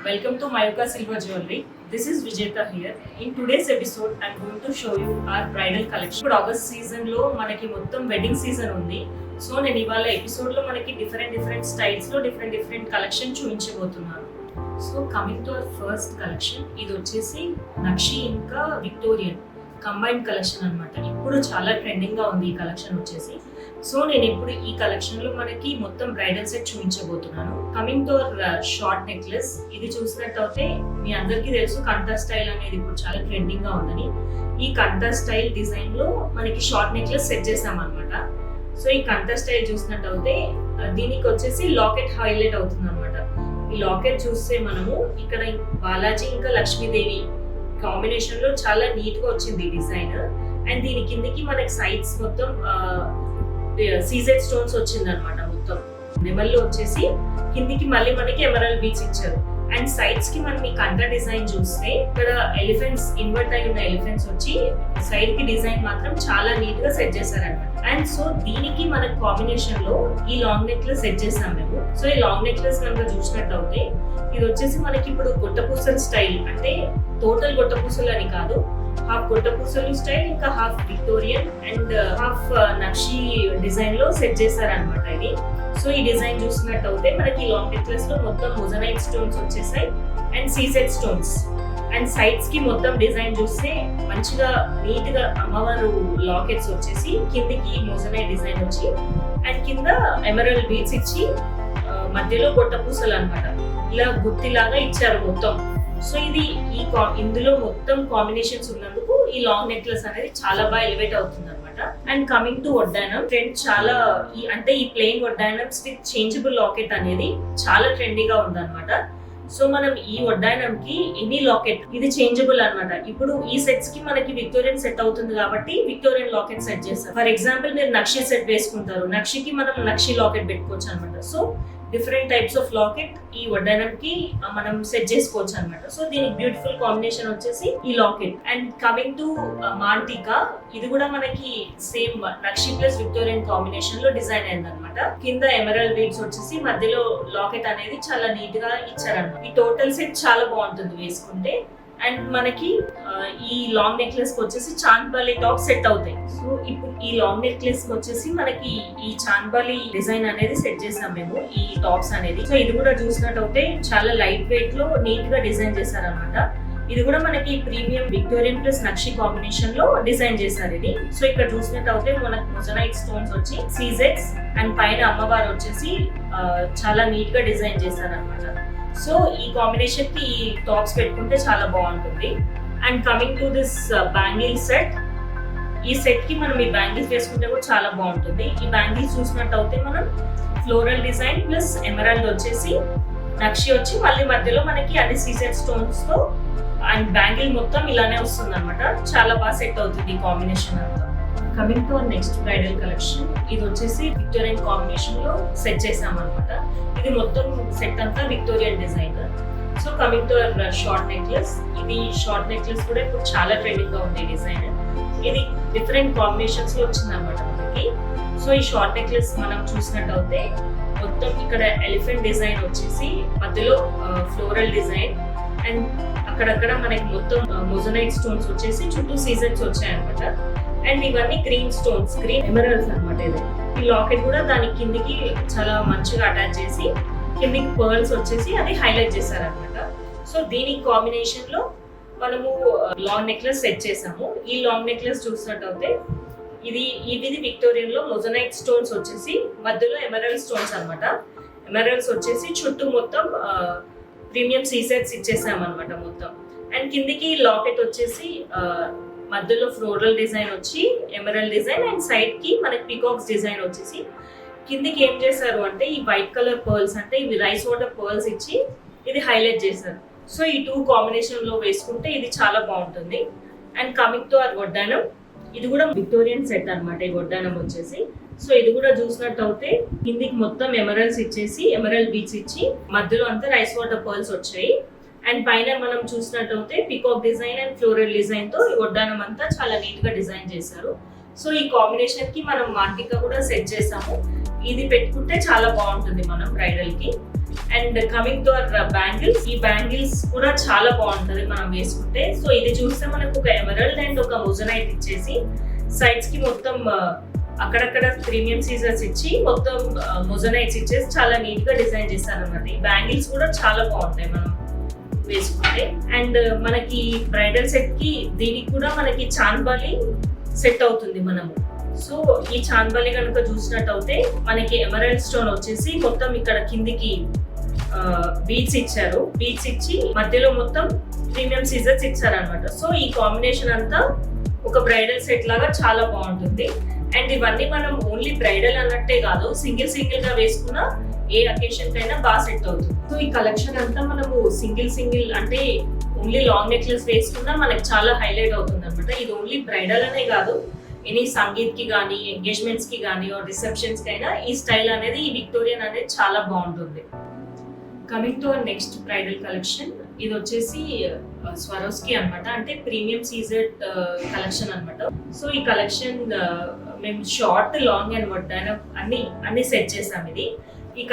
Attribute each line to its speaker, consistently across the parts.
Speaker 1: Welcome to Mayuka Silver Jewelry. This is Vijeta here. In today's episode, I'm going to show you our bridal collection. ఇప్పుడు August season లో మనకి మొత్తం wedding season ఉంది. So నేను ఇవాళ episode లో మనకి డిఫరెంట్ స్టైల్స్ లో డిఫరెంట్ కలెక్షన్ చూపించబోతున్నాను. So coming to our first collection, ఇది వచ్చేసి నక్షి ఇంకా విక్టోరియన్ కంబైన్ కలెక్షన్ అన్నమాట. ఇప్పుడు చాలా ట్రెండింగ్ గా ఉంది ఈ కలెక్షన్ వచ్చేసి. సో నేను ఇప్పుడు ఈ కలెక్షన్ లో మనకి మొత్తం బ్రైడల్ సెట్ చూపించబోతున్నాను. Coming to our short necklace, ఇది చూసినట్టయితే మీ అందరికీ తెలుసు కంఠా స్టైల్ అనేది ఇప్పుడు చాలా ట్రెండింగ్ గా ఉందని. ఈ కంఠా స్టైల్ డిజైన్ లో మనకి షార్ట్ నెక్లెస్ సెట్ చేసాం అనమాట. సో ఈ కంఠా స్టైల్ చూసినట్టయితే దీనికి వచ్చేసి లాకెట్ హైలైట్ అవుతుంది అనమాట. ఈ లాకెట్ చూస్తే మనము ఇక్కడ బాలాజీ ఇంకా లక్ష్మీదేవి కాంబినేషన్ లో చాలా నీట్ గా వచ్చింది డిజైన్. అండ్ దీని కిందకి మనకి సైడ్స్ మొత్తం సీజెడ్ స్టోన్స్ వచ్చింది అనమాట. మొత్తం నెమల్లో వచ్చేసి కిందికి మళ్ళీ మనకి ఎమరల్డ్ బీడ్స్ ఇచ్చారు. అండ్ సైడ్స్ కి మనం ఈ కంఠ డిజైన్ చూస్తే ఇక్కడ ఎలిఫెంట్స్ ఇన్వర్ట్ అయి ఉన్న ఎలిఫెంట్స్ వచ్చి సైడ్ కి డిజైన్ మాత్రం చాలా నీట్ గా సెట్ చేశారనమాట. అండ్ సో దీనికి మన కాంబినేషన్ లో ఈ లాంగ్ నెక్లెస్ సెట్ చేసాం మేము. సో ఈ లాంగ్ నెక్లెస్ కనుక చూసినట్టు అవుతే ఇది వచ్చేసి మనకి ఇప్పుడు గొట్టపూసల స్టైల్, అంటే టోటల్ గొట్టపూసలు అని కాదు, హాఫ్ గొట్టపూసలు స్టైల్ ఇంకా half Victorian and half nakshi design లో సెట్ చేశారనమాట ఇది. సో ఈ డిజైన్ చూసినట్టు అయితే మనకి లాంగ్ నెక్లెస్ లో మొత్తం మొజనైట్ స్టోన్స్ వచ్చేసాయి and CZ stones. And sides కి మొత్తం డిజైన్ చూస్తే మంచిగా నీట్ గా అమ్మవారు లాకెట్స్ వచ్చేసి కిందికి మొజనైట్ డిజైన్ వచ్చి అండ్ కింద ఎమరల్డ్ బీడ్స్ ఇచ్చి మధ్యలో గొట్టపూసలు అనమాట ఇలా గుత్తిలాగా ఇచ్చారు మొత్తం. సో ఇది ఇందులో మొత్తం కాంబినేషన్స్ ఉన్నందుకు ఈ లాంగ్ నెక్లెస్ అనేది చాలా బాగా ఎలివేట్ అవుతుంది అనమాట. అండ్ కమింగ్ టు వడ్డానం, ట్రెండ్ చాలా అంటే ఈ ప్లెయిన్ వడ్డానమ్స్ విత్ చేంజబుల్ లాకెట్ అనేది చాలా ట్రెండీగా ఉందన్నమాట. సో మనం ఈ వడ్డానంకి ఎనీ లాకెట్ ఇది చేంజబుల్ అనమాట. ఇప్పుడు ఈ సెట్స్ కి మనకి విక్టోరియన్ సెట్ అవుతుంది కాబట్టి విక్టోరియన్ లాకెట్ సెట్ చేస్తారు. ఫర్ ఎగ్జాంపుల్ మీరు నక్షి సెట్ వేసుకుంటారు, నక్షికి మనం నక్షి లాకెట్ పెట్టుకోవచ్చు అనమాట. So different types of locket ఈ వడ్డానంకి మనం సెట్ చేసుకోవచ్చు అనమాట. సో దీనికి బ్యూటిఫుల్ కాంబినేషన్ వచ్చేసి ఈ లాకెట్. అండ్ కమింగ్ టు మాంటికా, ఇది కూడా మనకి సేమ్ నక్షి ప్లస్ విక్టోరియన్ కాంబినేషన్ లో డిజైన్ అయింది అనమాట. కింద ఎమరల్డ్ బీడ్స్ వచ్చేసి మధ్యలో లాకెట్ అనేది చాలా నీట్ గా ఇచ్చారన్నమాట. ఈ టోటల్ సెట్ చాలా బాగుంటుంది వేసుకుంటే. అండ్ మనకి ఈ లాంగ్ నెక్లెస్ కి వచ్చేసి చాంద్బాలి టాప్ సెట్ అవుతాయి. సో ఇప్పుడు ఈ లాంగ్ నెక్లెస్ కి వచ్చేసి మనకి ఈ చాంద్బాలి డిజైన్ అనేది సెట్ చేసాం మేము ఈ టాప్స్ అనేది. సో ఇది కూడా చూసినట్టయితే చాలా లైట్ వెయిట్ లో నీట్ గా డిజైన్ చేశారనమాట. ఇది కూడా మనకి ప్రీమియం విక్టోరియన్ ప్లస్ నక్షి కాంబినేషన్ లో డిజైన్ చేశారు ఇది. సో ఇక్కడ చూసినట్టయితే మనకి మొజనైట్ స్టోన్స్ వచ్చి సీజెడ్స్ అండ్ పైన అమ్మవారు వచ్చేసి చాలా నీట్ గా డిజైన్ చేశారనమాట. సో ఈ కాంబినేషన్ కి ఈ టాప్స్ పెట్టుకుంటే చాలా బాగుంటుంది. And coming to this bangle set, ఈ సెట్ కి మనం ఈ బ్యాంగిల్స్ వేసుకుంటే కూడా చాలా బాగుంటుంది. ఈ బ్యాంగిల్స్ చూసినట్టు అయితే మనం ఫ్లోరల్ డిజైన్ ప్లస్ ఎమరాల్డ్ వచ్చేసి నక్షి వచ్చి మళ్ళీ మధ్యలో మనకి అన్ని సీజెడ్ స్టోన్స్ తో అండ్ బ్యాంగిల్ మొత్తం ఇలానే వస్తుంది అనమాట. చాలా బాగా సెట్ అవుతుంది ఈ కాంబినేషన్ అంతా. Coming to next bridal collection, ఇది వచ్చేసి విక్టోరియన్ కాంబినేషన్ లో సెట్ చేసాం అనమాట. ఇది మొత్తం సెట్ అంతా Victorian design. So coming to short necklace, ఇది షార్ట్ నెక్లెస్ కూడా ఇప్పుడు చాలా ట్రెండింగ్ గా ఉంది డిజైన్. ఇది డిఫరెంట్ కాంబినేషన్స్ లో వచ్చింది అనమాట మనకి. సో ఈ షార్ట్ నెక్లెస్ మనం చూసినట్టయితే మొత్తం ఇక్కడ ఎలిఫెంట్ డిజైన్ వచ్చేసి మధ్యలో ఫ్లోరల్ డిజైన్ అండ్ అక్కడక్కడ మనకి మొత్తం మొజనైట్ స్టోన్స్ వచ్చేసి చుట్టూ సీజన్స్ వచ్చాయి అనమాట. అండ్ ఇవన్నీ గ్రీన్ స్టోన్స్, గ్రీన్ ఎమరల్డ్స్ అనమాట. ఇది ఈ లాకెట్ కూడా దాని కిందికి చాలా మంచిగా అటాచ్ చేసి కిందికి పర్ల్స్ వచ్చేసి అది హైలైట్ చేశారనమాట. సో దీని కాంబినేషన్ లో మనము లాంగ్ నెక్లెస్ సెట్ చేసాము. ఈ లాంగ్ నెక్లెస్ చూసినట్టయితే ఇది విక్టోరియన్ లో మొజనైట్ స్టోన్స్ వచ్చేసి మధ్యలో ఎమరల్డ్ స్టోన్స్ అనమాట. ఎమరల్డ్స్ వచ్చేసి చుట్టూ మొత్తం ప్రీమియం సీసెట్స్ ఇచ్చేసాం అనమాట మొత్తం. అండ్ కిందికి లాకెట్ వచ్చేసి మధ్యలో ఫ్లోరల్ డిజైన్ వచ్చి ఎమరల్డ్ డిజైన్ అండ్ సైడ్ కి మనకి పీకాక్స్ డిజైన్ వచ్చేసి కిందికి ఏం చేశారు అంటే ఈ వైట్ కలర్ పర్ల్స్ అంటే ఇవి రైస్ వాటర్ పర్ల్స్ ఇచ్చి ఇది హైలైట్ చేశారు. సో ఈ టూ కాంబినేషన్ లో వేసుకుంటే ఇది చాలా బాగుంటుంది. అండ్ కమింగ్ టు అవర్ వడ్డానం, ఇది కూడా విక్టోరియన్ సెట్ అనమాట ఈ వడ్డానం వచ్చేసి. సో ఇది కూడా చూసినట్టు అయితే కిందికి మొత్తం ఎమరల్డ్స్ ఇచ్చేసి ఎమరల్డ్ బీడ్స్ ఇచ్చి మధ్యలో అంతా రైస్ వాటర్ పర్ల్స్ వచ్చాయి. అండ్ పైన మనం చూసినట్టయితే peacock design and floral design తో ఈ వడ్డానం అంతా చాలా నీట్ గా డిజైన్ చేశారు. సో ఈ కాంబినేషన్ కి మనం మాంటికా కూడా సెట్ చేసాము. ఇది పెట్టుకుంటే చాలా బాగుంటుంది మనం బ్రైడల్ కి. And coming to our bangles, ఈ బ్యాంగిల్స్ కూడా చాలా బాగుంటది మనం వేసుకుంటే. సో ఇది చూస్తే మనకు ఒక ఎమరల్డ్ అండ్ ఒక మొజనైట్ ఇచ్చేసి సైడ్స్ కి మొత్తం అక్కడక్కడ ప్రీమియం సీజర్స్ ఇచ్చి మొత్తం మొజనైట్స్ ఇచ్చేసి చాలా నీట్ గా డిజైన్ చేశారన్నమాట. ఈ బ్యాంగిల్స్ కూడా చాలా బాగుంటాయి మనం వేసుకుంటే. అండ్ మనకి బ్రైడల్ సెట్ కి దీనికి కూడా మనకి చాన్బాలి సెట్ అవుతుంది మనము. సో ఈ చాన్బాలి కనుక చూసినట్టయితే మనకి ఎమరల్డ్ స్టోన్ వచ్చేసి మొత్తం ఇక్కడ కిందికి బీడ్స్ ఇచ్చారు. బీడ్స్ ఇచ్చి మధ్యలో మొత్తం ప్రీమియం సీజర్స్ ఇచ్చారనమాట. సో ఈ కాంబినేషన్ అంతా ఒక బ్రైడల్ సెట్ లాగా చాలా బాగుంటుంది. అండ్ ఇవన్నీ మనం ఓన్లీ బ్రైడల్ అన్నట్టే కాదు, సింగిల్ గా వేసుకున్న ఏ అకేషన్ కైనా బాగా సెట్ అవుతుంది. సో ఈ కలెక్షన్ అంతా మనము సింగిల్ అంటే ఓన్లీ లాంగ్ నెక్లెస్ వేసుకున్నా మనకి చాలా హైలైట్ అవుతుంది అనమాట. ఇది ఓన్లీ బ్రైడల్ అనే కాదు, ఎనీ సంగీత్ కి కానీ, ఎంగేజ్మెంట్స్ కి కానీ, రిసెప్షన్స్ కి అయినా ఈ స్టైల్ అనేది, ఈ విక్టోరియన్ అనేది చాలా బాగుంటుంది. Coming to our next bridal collection, ఇది వచ్చేసి స్వరోస్కి అనమాట. అంటే ప్రీమియం సీజర్ కలెక్షన్ అనమాట. సో ఈ కలెక్షన్ మేము షార్ట్, లాంగ్ అండ్ వడ్డాన అన్ని సెట్ చేసాం. ఈ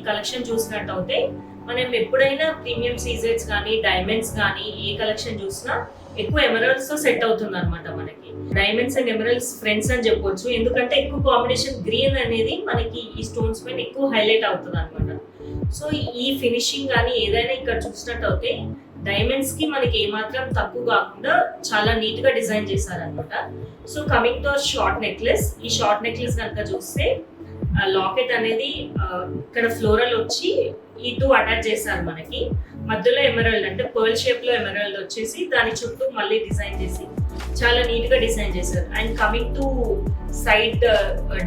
Speaker 1: కలెక్షన్ చూసినట్టయితే మనం ఎప్పుడైనా ప్రీమియం సీజర్స్ కానీ, డైమండ్స్ కానీ ఏ కలెక్షన్ చూసినా ఎక్కువ ఎమరల్డ్స్ తో సెట్ అవుతుంది అనమాట. మనకి డైమండ్స్ అండ్ ఎమరల్డ్స్ ఫ్రెండ్స్ అని చెప్పొచ్చు. ఎందుకంటే ఎక్కువ కాంబినేషన్ గ్రీన్ అనేది మనకి ఈ స్టోన్స్ పైన ఎక్కువ హైలైట్ అవుతుంది అనమాట. సో ఈ ఫినిషింగ్ కానీ ఏదైనా ఇక్కడ చూసినట్టయితే డైమండ్స్ కి మనకి ఏమాత్రం తక్కువ కాకుండా చాలా నీట్ గా డిజైన్ చేశారనమాట. So coming to short necklace, ఈ షార్ట్ నెక్లెస్ కనుక చూస్తే లాకెట్ అనేది ఇక్కడ ఫ్లోరల్ వచ్చి ఈ టూ అటాచ్ చేశారు మనకి. మధ్యలో ఎమరల్డ్ అంటే పర్ల్ షేప్ లో ఎమరల్డ్ వచ్చేసి దాని చుట్టూ మళ్ళీ డిజైన్ చేసి చాలా నీట్ గా డిజైన్ చేశారు. And coming to side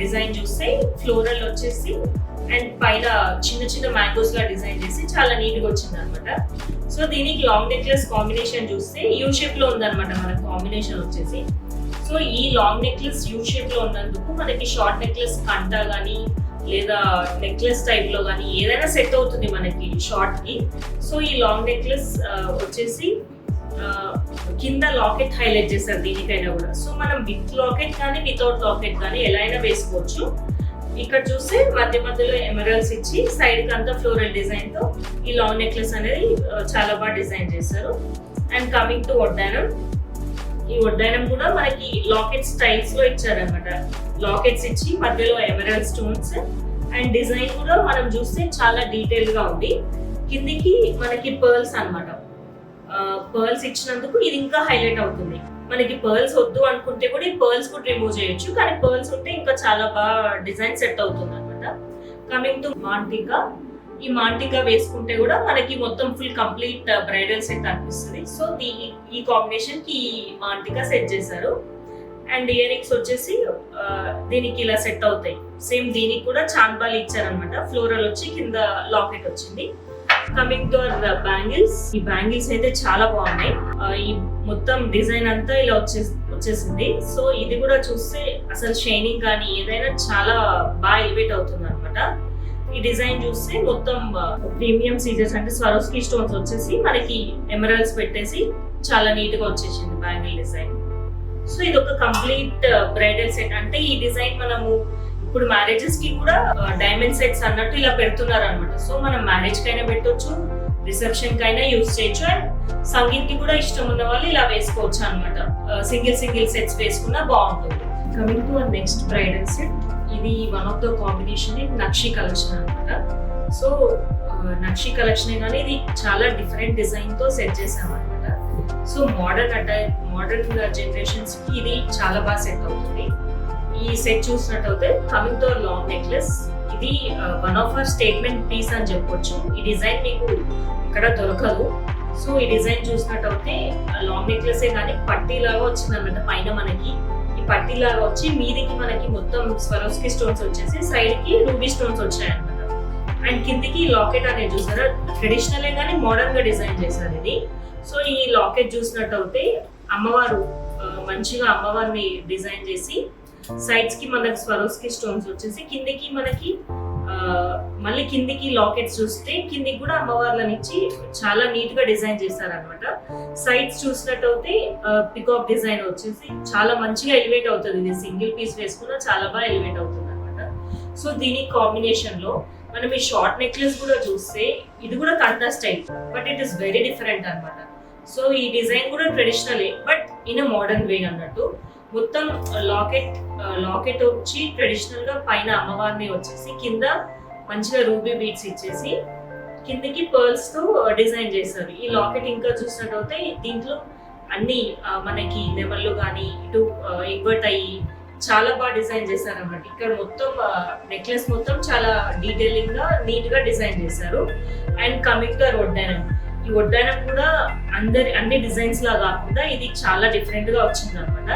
Speaker 1: design చూస్తే ఫ్లోరల్ వచ్చేసి అండ్ పైన చిన్న మ్యాంగోస్ లా డిజైన్ చేసి చాలా నీట్ గా వచ్చింది అనమాట. సో దీనికి లాంగ్ నెక్లెస్ కాంబినేషన్ చూస్తే యూ షేప్ లో ఉందన్నమాట మన కాంబినేషన్ వచ్చేసి. సో ఈ లాంగ్ నెక్లెస్ యూ షేప్ లో ఉన్నందుకు మనకి షార్ట్ నెక్లెస్ కంట కానీ లేదా నెక్లెస్ టైప్ లో కానీ ఏదైనా సెట్ అవుతుంది మనకి షార్ట్ కి. సో ఈ లాంగ్ నెక్లెస్ వచ్చేసి కింద లాకెట్ హైలైట్ చేస్తారు దీనికైనా కూడా. సో మనం విత్ లాకెట్ కానీ వితౌట్ లాకెట్ కానీ ఎలా అయినా వేసుకోవచ్చు. ఇక్కడ చూస్తే మధ్యలో ఎమరల్డ్స్ ఇచ్చి సైడ్ కి అంతా ఫ్లోరల్ డిజైన్ తో ఈ లాంగ్ నెక్లెస్ అనేది చాలా బాగా డిజైన్ చేశారు. అండ్ కమింగ్ టు వడ్డానం, ఈ వడ్డానం కూడా మనకి లాకెట్ స్టైల్స్ లో ఇచ్చారనమాట. లాకెట్స్ ఇచ్చి మధ్యలో ఎమరల్డ్ స్టోన్స్ అండ్ డిజైన్ కూడా మనం చూస్తే చాలా డీటెయిల్ గా ఉంది. కిందికి మనకి పర్ల్స్ అనమాట. పర్ల్స్ ఇచ్చినందుకు ఇది ఇంకా హైలైట్ అవుతుంది. మనకి పర్ల్స్ వద్దు అనుకుంటే కూడా ఈ పర్ల్స్ కూడా రిమూవ్ చేయొచ్చు, కానీ పర్ల్స్ ఉంటే ఇంకా చాలా బాగా డిజైన్ సెట్ అవుతుంది అనమాట. కమింగ్ టు మాంటికా, ఈ మాంటికా వేసుకుంటే కూడా మనకి మొత్తం ఫుల్ కంప్లీట్ బ్రైడల్ సెట్ అనిపిస్తుంది. సో ఈ కాంబినేషన్ కి మాంటికా సెట్ చేశారు. అండ్ ఇయర్ రింగ్స్ వచ్చేసి దీనికి ఇలా సెట్ అవుతాయి. సేమ్ దీనికి కూడా చాన్బాలి ఇచ్చారనమాట. ఫ్లోరల్ వచ్చి కింద లాకెట్ వచ్చింది. కమింగ్ టు అవర్ బ్యాంగిల్స్, ఈ బ్యాంగిల్స్ అయితే చాలా బాగున్నాయి. ఈ మొత్తం డిజైన్ అంతా ఇలా వచ్చేసింది. సో ఇది కూడా చూస్తే అసలు షైనింగ్ కానీ ఏదైనా చాలా బాగా ఎలివేట్ అవుతుంది అనమాట. ఈ డిజైన్ చూస్తే మొత్తం ప్రీమియం సీజర్స్ అంటే స్వరోస్కి స్టోన్స్ వచ్చేసి మనకి ఎమరల్డ్స్ పెట్టేసి చాలా నీట్ గా వచ్చేసింది బ్యాంగిల్ డిజైన్. సో ఇది ఒక కంప్లీట్ బ్రైడల్ సెట్. అంటే ఈ డిజైన్ మనము ఇప్పుడు మ్యారేజెస్ కి కూడా డైమండ్ సెట్స్ అన్నట్టు ఇలా పెడుతున్నారు అనమాట. సో మనం మ్యారేజ్ కైనా పెట్టొచ్చు, రిసెప్షన్ కైనా యూజ్ చేయొచ్చు. అండ్ సంగీత్ కి కూడా ఇష్టం ఉన్న వాళ్ళు ఇలా వేసుకోవచ్చు అనమాట. సింగిల్ సెట్స్ వేసుకున్నా బాగుంటుంది. Coming to next bridal set, ఇది one of the combination Nakshi collection అనమాట. సో నక్షి కలెక్షన్ కానీ ఇది చాలా డిఫరెంట్ డిజైన్ తో సెట్ చేసాం అనమాట. సో మోడర్న్ జనరేషన్స్ కి ఇది చాలా బాగా సెట్ అవుతుంది. ఈ సెట్ చూసినట్టయితే కమింగ్ టు లాంగ్ నెక్లెస్, ఇది one of our statement piece అని చెప్పొచ్చు. ఈ డిజైన్ మీకు ఇక్కడ దొరకదు. సో ఈ డిజైన్ చూసినట్టయితే లాంగ్ నెక్లెస్ కానీ పట్టీలాగా వచ్చింది అనమాట. పైన మనకి ఈ పట్టీలాగా వచ్చి మీదికి మనకి మొత్తం స్వరోస్కి స్టోన్స్ వచ్చేసి సైడ్ కి రూబీ స్టోన్స్ వచ్చాయి అనమాట. అండ్ కిందికి లాకెట్ అనేది చూసారా, ట్రెడిషనల్ కానీ మోడర్న్ గా డిజైన్ చేశారు ఇది. సో ఈ లాకెట్ చూసినట్టయితే అమ్మవారు మంచిగా అమ్మవారిని డిజైన్ చేసి సైడ్స్ కి మనకి స్వరోస్కి స్టోన్స్ వచ్చేసి కిందికి మనకి మళ్ళీ కిందికి లాకెట్స్ చూస్తే కిందికి కూడా అమ్మవార్లను ఇచ్చి చాలా నీట్ గా డిజైన్ చేశారనమాట. సైడ్స్ చూసినట్టయితే పికాక్ డిజైన్ వచ్చేసి చాలా మంచిగా ఎలివేట్ అవుతుంది. ఇది సింగిల్ పీస్ వేసుకున్నా చాలా బాగా ఎలివేట్ అవుతుంది అనమాట. సో దీని కాంబినేషన్ లో మనం ఈ షార్ట్ నెక్లెస్ కూడా చూస్తే ఇది కూడా Kantha style, but it is very different అనమాట. సో ఈ డిజైన్ కూడా traditional but in a modern way అన్నట్టు. మొత్తం లాకెట్ వచ్చి ట్రెడిషనల్ గా పైన అమ్మవారిని వచ్చేసి కింద మంచిగా రూబీ బీడ్స్ ఇచ్చేసి కిందకి పర్ల్స్ తో డిజైన్ చేశారు. ఈ లాకెట్ ఇంకా చూసినట్టయితే దీంట్లో అన్ని మనకి నెమళ్ళు కానీ ఇటు ఇన్వర్ట్ అయ్యి చాలా బాగా డిజైన్ చేశారు అన్నమాట. ఇక్కడ మొత్తం నెక్లెస్ మొత్తం చాలా డీటెయిలింగ్ గా నీట్ గా డిజైన్ చేశారు. అండ్ కమింగ్ టు వడ్డానం, ఈ వడ్డానం కూడా అన్ని డిజైన్స్ లా కాకుండా ఇది చాలా డిఫరెంట్ గా వచ్చింది అనమాట.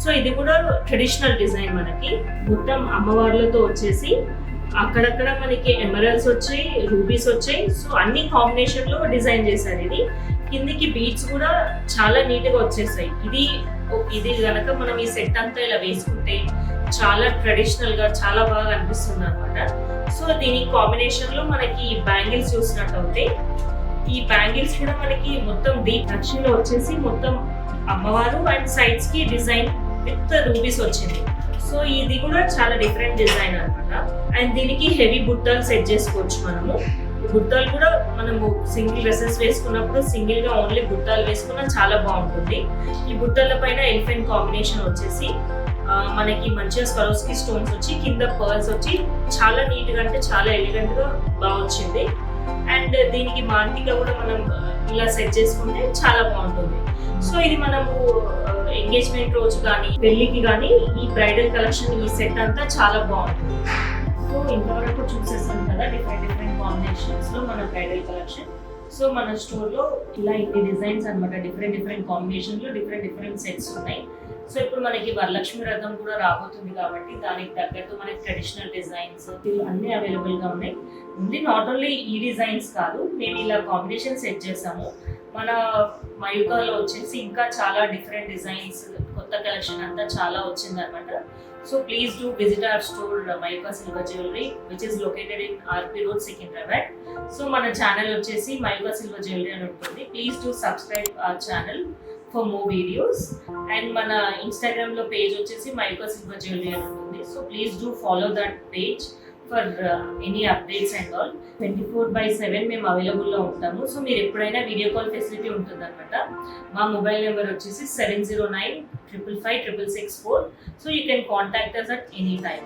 Speaker 1: సో ఇది కూడా ట్రెడిషనల్ డిజైన్. మనకి మొత్తం అమ్మవార్లతో వచ్చేసి అక్కడక్కడ మనకి ఎమరల్స్ వచ్చాయి, రూబీస్ వచ్చాయి. సో అన్ని కాంబినేషన్ లో డిజైన్ చేశారు. ఇది కిందికి బీడ్స్ కూడా చాలా నీట్ గా వచ్చేసాయి. ఇది గనక మనం ఈ సెట్ అంతా ఇలా వేసుకుంటే చాలా ట్రెడిషనల్ గా చాలా బాగా అనిపిస్తుంది అనమాట. సో దీని కాంబినేషన్ లో మనకి బ్యాంగిల్స్ చూసినట్టయితే ఈ బ్యాంగిల్స్ కూడా మనకి మొత్తం డీప్ నక్షిలో వచ్చేసి మొత్తం అమ్మవారు అండ్ సైడ్స్ కి డిజైన్ విత్ రూబీస్ వచ్చింది. సో ఇది కూడా చాలా డిఫరెంట్ డిజైన్ అనమాట. అండ్ దీనికి హెవీ బుట్టలు సెట్ చేసుకోవచ్చు మనము. బుట్టలు కూడా మనము సింగిల్ డ్రెస్సెస్ వేసుకున్నప్పుడు సింగిల్ గా ఓన్లీ బుట్టలు వేసుకున్నా చాలా బాగుంటుంది. ఈ బుట్టల పైన ఎలిఫెంట్ కాంబినేషన్ వచ్చేసి మనకి మంచిగా స్వరోస్కి స్టోన్స్ వచ్చి కింద పర్ల్స్ వచ్చి చాలా నీట్ గా అంటే చాలా ఎలిగెంట్ గా బాగా వచ్చింది. అండ్ దీనికి మాంటిగా కూడా మనం ఇలా సెట్ చేసుకుంటే చాలా బాగుంటుంది. సో ఇది మనము ఎంగేజ్మెంట్ రోజు కానీ పెళ్లికి కానీ ఈ బ్రైడల్ కలెక్షన్ ఈ సెట్ అంతా చాలా బాగుంటుంది. సో ఇంతవరకు చూసేసాం కదా డిఫరెంట్ కాంబినేషన్స్ లో మన బ్రైడల్ కలెక్షన్. సో మన స్టోర్ లో ఇలా ఇన్ని డిజైన్స్ అనమాట, డిఫరెంట్ కాంబినేషన్ లో డిఫరెంట్ సెట్స్ ఉన్నాయి. సో ఇప్పుడు మనకి వరలక్ష్మి వ్రతం కూడా రాబోతుంది కాబట్టి దానికి తగ్గట్టు మనకి ట్రెడిషనల్ డిజైన్స్ అన్ని అవైలబుల్ గా ఉన్నాయి. ఉంది నాట్ ఓన్లీ ఈ డిజైన్స్ కాదు, మేము ఇలా కాంబినేషన్ సెట్ చేసాము. మన మయూకాలో వచ్చేసి ఇంకా చాలా డిఫరెంట్ డిజైన్స్ కొత్త కలెక్షన్ అంతా చాలా వచ్చింది అనమాట. So please do visit our store Mayuka silver jewellery which is located in RP road, Secunderabad. So మన ఛానల్ వచ్చేసి మయూకా సిల్వర్ జ్యువెలరీ అని ఉంటుంది. Please do subscribe our channel for more videos. And మన ఇన్స్టాగ్రామ్ లో పేజ్ వచ్చేసి మయూకా సిల్వర్ జ్యువెలరీ అని ఉంటుంది. So please do follow that page for any updates and all. 24/7 మేము అవైలబుల్లో ఉంటాము. సో మీరు ఎప్పుడైనా వీడియో కాల్ ఫెసిలిటీ ఉంటుంది అనమాట. మా మొబైల్ నెంబర్ వచ్చేసి 709555664. So you can contact us at any time.